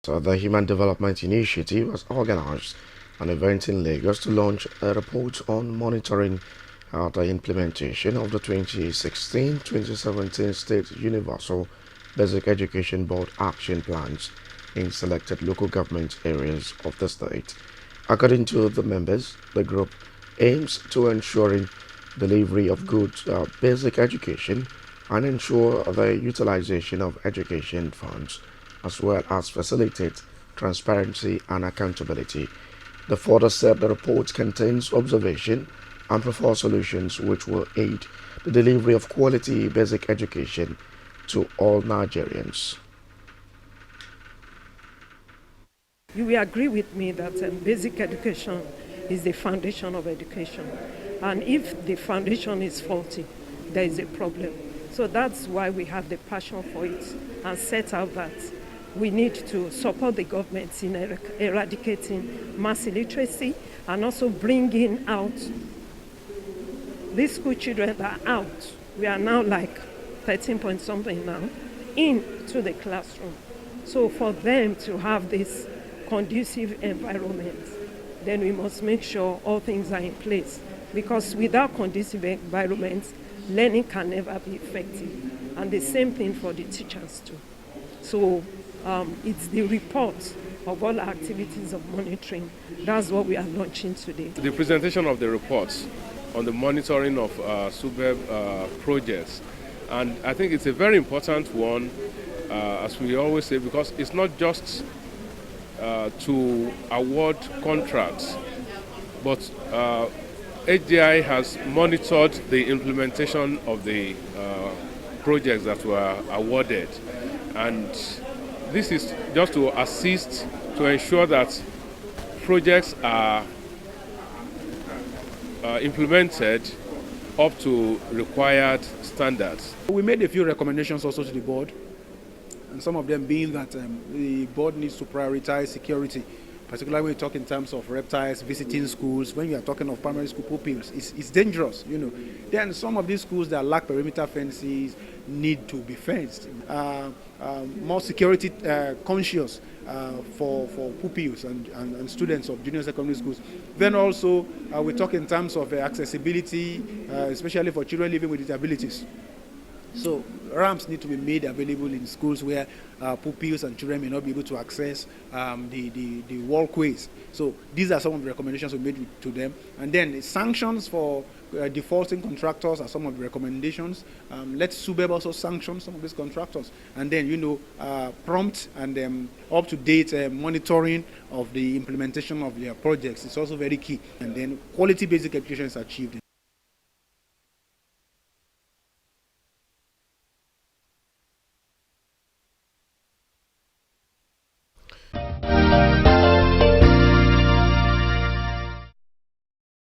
The Human Development Initiative has organized an event in Lagos to launch a report on monitoring the implementation of the 2016-2017 State Universal Basic Education Board action plans in selected local government areas of the state. According to the members, the group aims to ensuring delivery of good basic education and ensure the utilization of education funds, as well as facilitate transparency and accountability. The further said the report contains observation and propose solutions which will aid the delivery of quality basic education to all Nigerians. You will agree with me that basic education is the foundation of education. And if the foundation is faulty, there is a problem. So that's why we have the passion for it and set out that we need to support the government in eradicating mass illiteracy and also bringing out these school children that are out. We are now like 13 point something now into the classroom. So for them to have this conducive environment, then we must make sure all things are in place, because without conducive environments, learning can never be effective. And the same thing for the teachers too. So it's the report of all activities of monitoring. That's what we are launching today. The presentation of the reports on the monitoring of SUBEB projects. And I think it's a very important one, as we always say, because it's not just to award contracts, but HDI has monitored the implementation of the projects that were awarded. And this is just to assist to ensure that projects are implemented up to required standards. We made a few recommendations also to the board, and some of them being that the board needs to prioritize security, particularly when you talk in terms of reptiles visiting schools. When you are talking of primary school pupils, it's dangerous, you know. Then some of these schools that lack perimeter fences need to be fenced. More security conscious for pupils and students of junior secondary schools. Then also we talk in terms of accessibility, especially for children living with disabilities. So ramps need to be made available in schools where pupils and children may not be able to access the walkways. So these are some of the recommendations we made to them. And then sanctions for defaulting contractors are some of the recommendations. Let SUBEB also sanction some of these contractors. And then, you know, prompt and up-to-date monitoring of the implementation of their projects is also very key. And then quality basic education is achieved.